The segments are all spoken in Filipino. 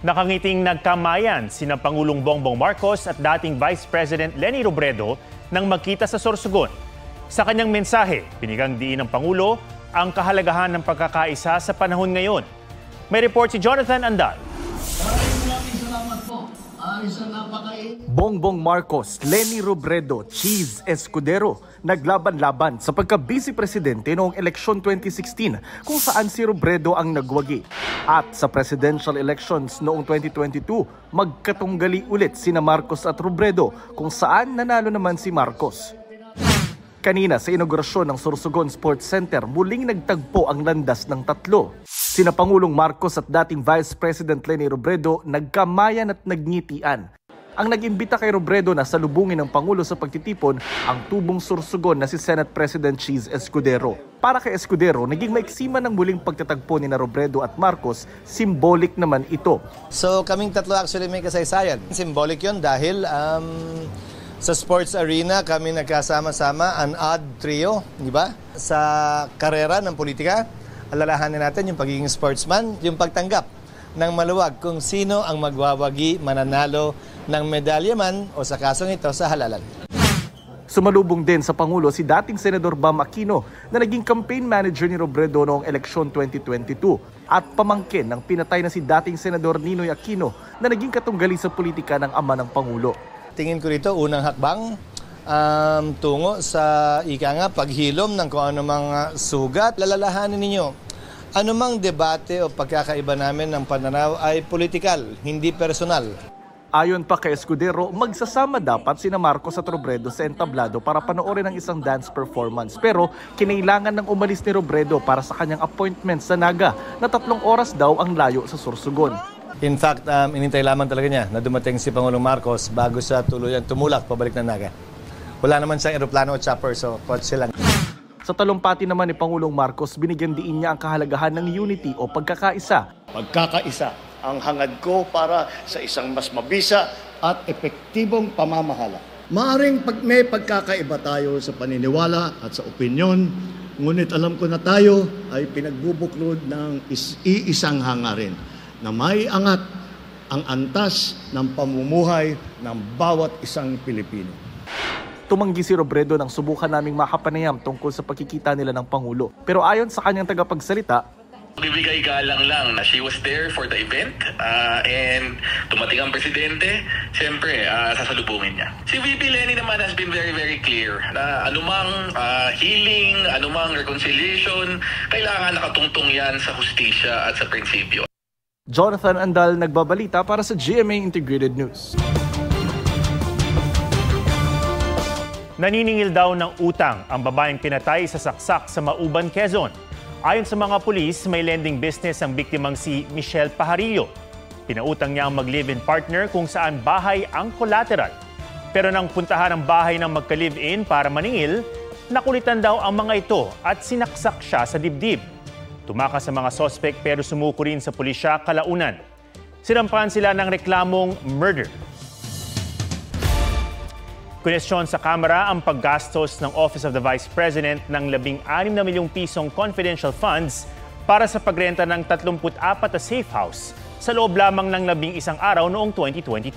Nakangiting nagkamayan sina Pangulong Bongbong Marcos at dating Vice President Leni Robredo nang magkita sa Sorsogon. Sa kanyang mensahe, binigyang diin ng Pangulo ang kahalagahan ng pagkakaisa sa panahon ngayon. May report si Jonathan Andal. Bongbong Marcos, Leni Robredo, Cheese Escudero naglaban-laban sa pagka-vice presidente noong eleksyon 2016 kung saan si Robredo ang nagwagi. At sa presidential elections noong 2022, magkatunggali ulit sina Marcos at Robredo kung saan nanalo naman si Marcos. Kanina sa inaugurasyon ng Sorsogon Sports Center, muling nagtagpo ang landas ng tatlo. Sina Pangulong Marcos at dating Vice President Leni Robredo nagkamayan at nagngitian. Ang nag-imbita kay Robredo na salubungin ng Pangulo sa pagtitipon ang tubong Sorsogon na si Senate President Cheese Escudero. Para kay Escudero, naging maiksiman ng muling pagtatagpo ni Robredo at Marcos, symbolic naman ito. So kaming tatlo actually may kasaysayan. Symbolic yun dahil sa sports arena kami nagkasama-sama, an odd trio, di ba? Sa karera ng politika, alalahanin natin yung pagiging sportsman, yung pagtanggap ng maluwag kung sino ang magwawagi, mananalo ng medalya man o sa kasong ito sa halalan. Sumalubong din sa Pangulo si dating Senador Bam Aquino na naging campaign manager ni Robredo noong eleksyon 2022 at pamangkin ng pinatay na si dating Senador Ninoy Aquino na naging katunggali sa politika ng ama ng Pangulo. Tingin ko rito unang hakbang tungo sa paghilom ng kung ano mga sugat. Lalalahanin ninyo, anumang debate o pagkakaiba namin ng pananaw ay politikal, hindi personal. Ayon pa kay Escudero, magsasama dapat sina Marcos at Robredo sa entablado para panoorin ang isang dance performance. Pero kinailangan ng umalis ni Robredo para sa kanyang appointment sa Naga na 3 oras daw ang layo sa Sorsogon. In fact, inintay lamang talaga niya na dumating si Pangulong Marcos bago siya tuluyan tumulak pabalik ng Naga. Wala naman siyang eroplano o chopper, so kotse lang. Sa talumpati naman ni Pangulong Marcos, binigyan diin niya ang kahalagahan ng unity o pagkakaisa. Pagkakaisa ang hangad ko para sa isang mas mabisa at epektibong pamamahala. Maaring may pagkakaiba tayo sa paniniwala at sa opinyon, ngunit alam ko na tayo ay pinagbubuklod ng iisang hangarin na may angat ang antas ng pamumuhay ng bawat isang Pilipino. Tumanggi si Robredo nang subukan naming makapanayam tungkol sa pagkikita nila ng Pangulo. Pero ayon sa kanyang tagapagsalita, bibigay galang lang na she was there for the event and tumating ang presidente, siyempre sasalubungin niya. Si VP Leni naman has been very clear na anumang healing, anumang reconciliation, kailangan nakatungtong yan sa hustisya at sa prinsipyo. Jonathan Andal nagbabalita para sa GMA Integrated News. Naniningil daw ng utang ang babaeng pinatay sa saksak sa Mauban, Quezon. Ayon sa mga pulis, may lending business ang biktimang si Michelle Pajarillo. Pinautang niya ang mag-live-in partner kung saan bahay ang collateral. Pero nang puntahan ang bahay ng magka-live-in para maningil, nakulitan daw ang mga ito at sinaksak siya sa dibdib. Tumakas sa mga sospek pero sumuko rin sa pulisya kalaunan. Sinampahan sila ng reklamong murder. Kunesyon sa Kamara ang paggastos ng Office of the Vice President ng 16 na milyong pisong confidential funds para sa pagrenta ng 34 na safe house sa loob lamang ng 11 araw noong 2022.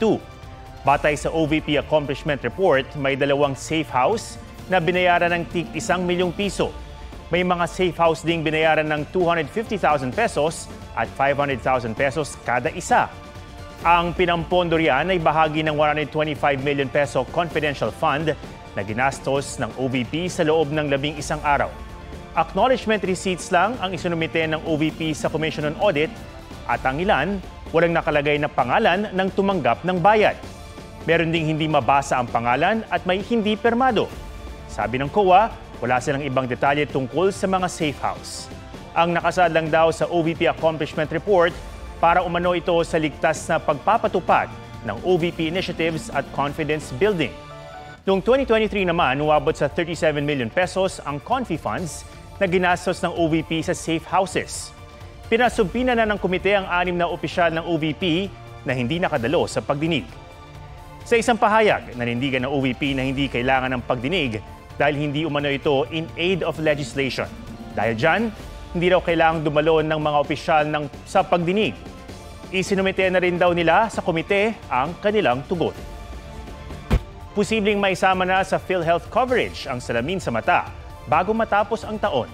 Batay sa OVP Accomplishment Report, may 2 safe house na binayaran ng tig 1 milyong piso. May mga safe house ding binayaran ng 250,000 pesos at 500,000 pesos kada isa. Ang pinampondo riyan ay bahagi ng 125 million peso confidential fund na ginastos ng OVP sa loob ng 11 araw. Acknowledgement receipts lang ang isinumite ng OVP sa Commission on Audit at ang ilan walang nakalagay na pangalan ng tumanggap ng bayad. Meron ding hindi mabasa ang pangalan at may hindi permado. Sabi ng COA, wala silang ibang detalye tungkol sa mga safe house. Ang nakasaad lang daw sa OVP Accomplishment Report para umano ito sa ligtas na pagpapatupad ng OVP initiatives at confidence building. Noong 2023 naman, umabot sa 37 million pesos ang Confi funds na ginastos ng OVP sa safe houses. Pinasumpina na ng komite ang 6 na opisyal ng OVP na hindi nakadalo sa pagdinig. Sa isang pahayag, nanindigan ng OVP na hindi kailangan ng pagdinig dahil hindi umano ito in aid of legislation. Dahil dyan, hindi raw kailangang dumalo ng mga opisyal sa pagdinig. Isinumite na rin daw nila sa komite ang kanilang tugon. Posibleng maisama na sa PhilHealth coverage ang salamin sa mata bago matapos ang taon.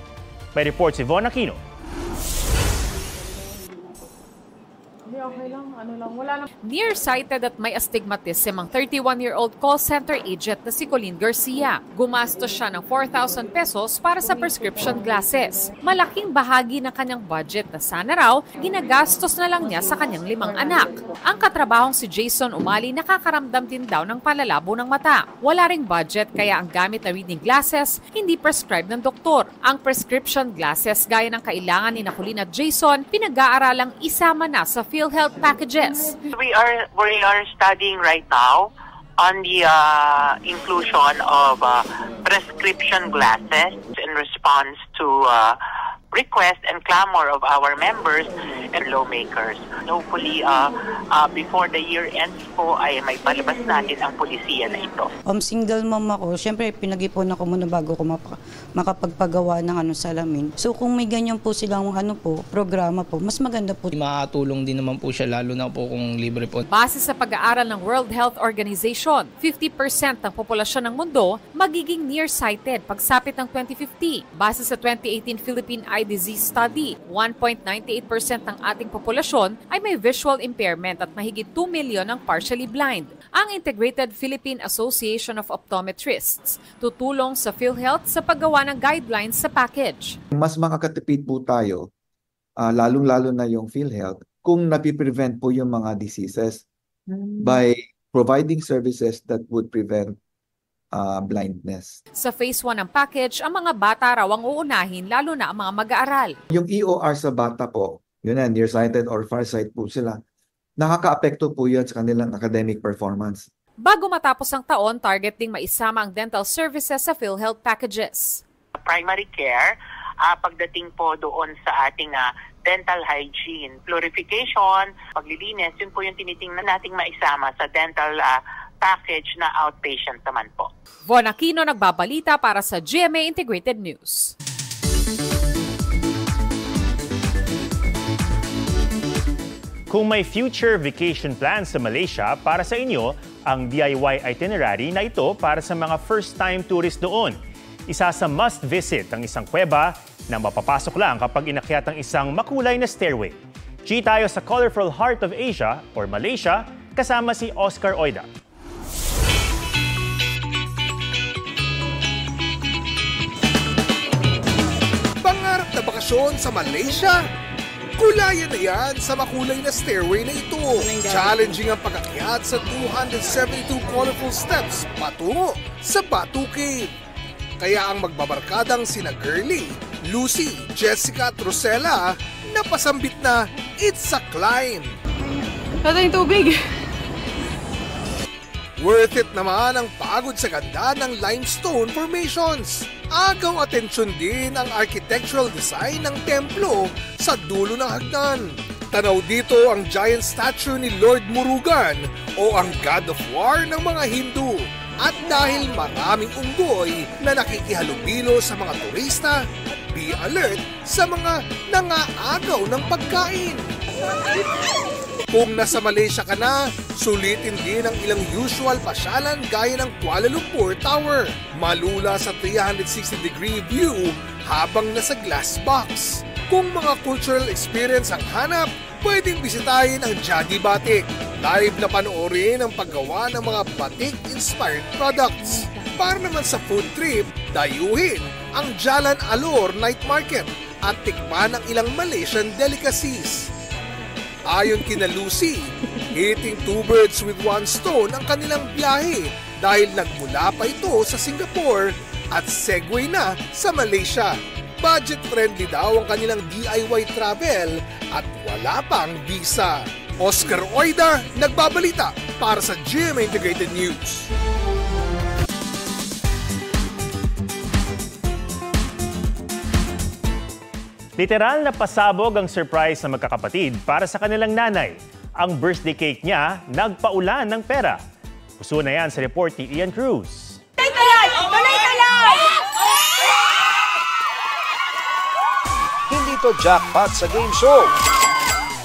May report si Von Aquino. Nearsighted at may astigmatism ang 31-year-old call center agent na si Colleen Garcia. Gumastos siya ng 4,000 pesos para sa prescription glasses. Malaking bahagi ng kanyang budget na sana raw, ginagastos na lang niya sa kanyang 5 anak. Ang katrabahong si Jason Umali nakakaramdam din daw ng palalabo ng mata. Wala ring budget kaya ang gamit na reading glasses hindi prescribed ng doktor. Ang prescription glasses gaya ng kailangan ni Colleen at Jason, pinag-aaralang isama na sa PhilHealth packages. We are studying right now on the inclusion of prescription glasses in response to request and clamor of our members and lawmakers. Hopefully, before the year ends po, ay may palabas natin ang polisiya na ito. Single mom ako, syempre pinag-ipon ako muna bago ko makapagpagawa ng salamin. So kung may ganyan po silang programa po, mas maganda po. Makatulong din naman po siya, lalo na po kung libre po. Base sa pag-aaral ng World Health Organization, 50% ng populasyon ng mundo magiging nearsighted pagsapit ng 2050. Base sa 2018 Philippine Eye Disease Study, 1.98% ng ating populasyon ay may visual impairment at mahigit 2 million ang partially blind. Ang Integrated Philippine Association of Optometrists tutulong sa PhilHealth sa paggawa ng guidelines sa package. Mas makakatipid po tayo, lalong-lalo na yung PhilHealth, kung napiprevent po yung mga diseases by providing services that would prevent blindness. Sa phase 1 ng package, ang mga bata raw ang uunahin, lalo na ang mga mag-aaral. Yung EOR sa bata po, yun na, nearsighted or farsight po sila, nakaka-apekto po yun sa kanilang academic performance. Bago matapos ang taon, target ding maisama ang dental services sa PhilHealth packages. Primary care, pagdating po doon sa ating dental hygiene, purification, paglilinis, yun po yung tinitingnan nating maisama sa dental package na outpatient naman po. Von Aquino nagbabalita para sa GMA Integrated News. Kung may future vacation plans sa Malaysia, para sa inyo ang DIY itinerary na ito para sa mga first-time tourist doon. Isa sa must-visit ang isang kuweba na mapapasok lang kapag inakyat ang isang makulay na stairway. G tayo sa Colorful Heart of Asia or Malaysia kasama si Oscar Oida. Pangarap na bakasyon sa Malaysia? Kulayan na yan sa makulay na stairway na ito. Challenging ang pag-akyat sa 272 colorful steps patungo sa Batu Cave. Kaya ang magbabarkadang sina Girlie, Lucy, Jessica at Rosella napasambit na it's a climb. Ito yung tubig. Worth it naman ang pagod sa ganda ng limestone formations. Agaw atensyon din ang architectural design ng templo sa dulo ng hagdan. Tanaw dito ang giant statue ni Lord Murugan o ang God of War ng mga Hindu. At dahil maraming unggoy na nakikihalubilo sa mga turista, be alert sa mga nangaagaw ng pagkain. Kung nasa Malaysia ka na, sulitin din ang ilang usual pasyalan gaya ng Kuala Lumpur Tower. Malula sa 360-degree view habang nasa glass box. Kung mga cultural experience ang hanap, pwedeng bisitahin ang Jadi Batik. Live na panoorin ang paggawa ng mga batik-inspired products. Para naman sa food trip, dayuhin ang Jalan Alor Night Market at tikman ang ilang Malaysian delicacies. Ayon kina Lucy, hitting 2 birds with 1 stone ang kanilang biyahe dahil nagmula pa ito sa Singapore at segue na sa Malaysia. Budget-friendly daw ang kanilang DIY travel at wala pang visa. Oscar Oida, nagbabalita para sa GMA Integrated News. Literal na pasabog ang surprise ng magkakapatid para sa kanilang nanay. Ang birthday cake niya nagpaulan ng pera. Puso na yan sa report ni Ian Cruz. Hindi to jackpot sa game show.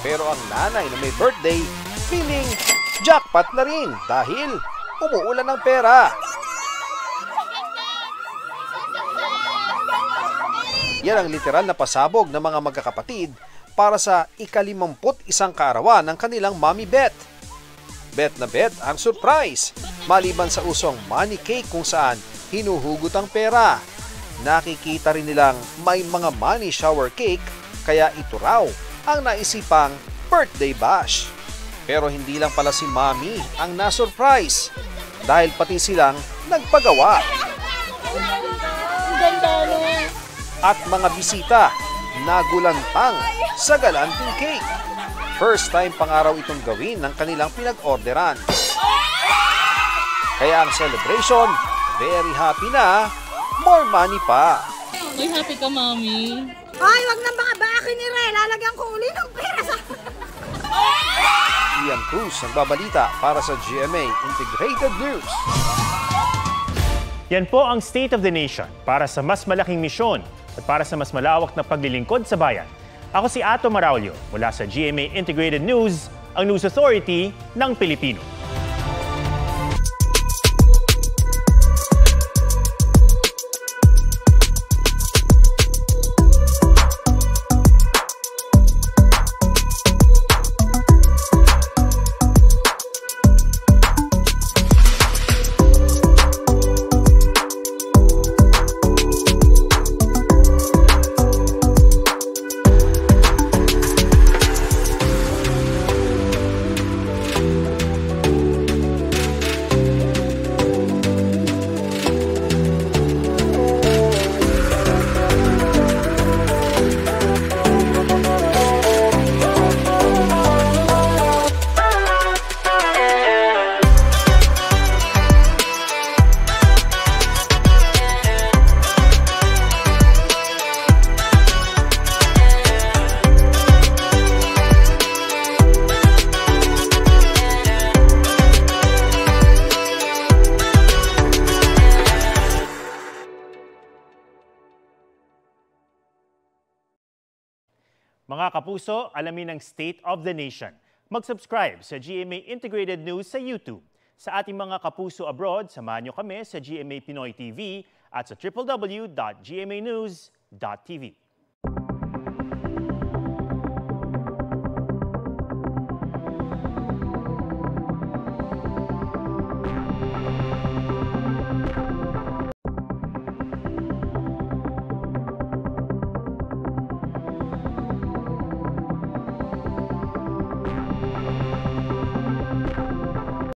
Pero ang nanay na may birthday, feeling jackpot na rin dahil umuulan ng pera. Yan ang literal na pasabog ng mga magkakapatid para sa ika-51 kaarawan ng kanilang Mommy Bet. Bet na bet ang surprise, maliban sa usong money cake kung saan hinuhugot ang pera. Nakikita rin nilang may mga money shower cake, kaya ito raw ang naisipang birthday bash. Pero hindi lang pala si Mommy ang na-surprise dahil pati silang nagpagawa. At mga bisita nagulantang sa galanting cake. First time pang araw itong gawin ng kanilang pinag-orderan. Kaya ang celebration, very happy na, more money pa. May happy ka, Mommy. Ay, wag nang baka bakin ni Re. Lalagyan ko uli ng pera sa... Ian Cruz nagbabalita para sa GMA Integrated News. Yan po ang State of the Nation para sa mas malaking misyon at para sa mas malawak na paglilingkod sa bayan. Ako si Ato Maraulio mula sa GMA Integrated News, ang News Authority ng Pilipino. Mga kapuso, alamin ang State of the Nation. Mag-subscribe sa GMA Integrated News sa YouTube. Sa ating mga kapuso abroad, samahan nyo kami sa GMA Pinoy TV at sa www.gmanews.tv.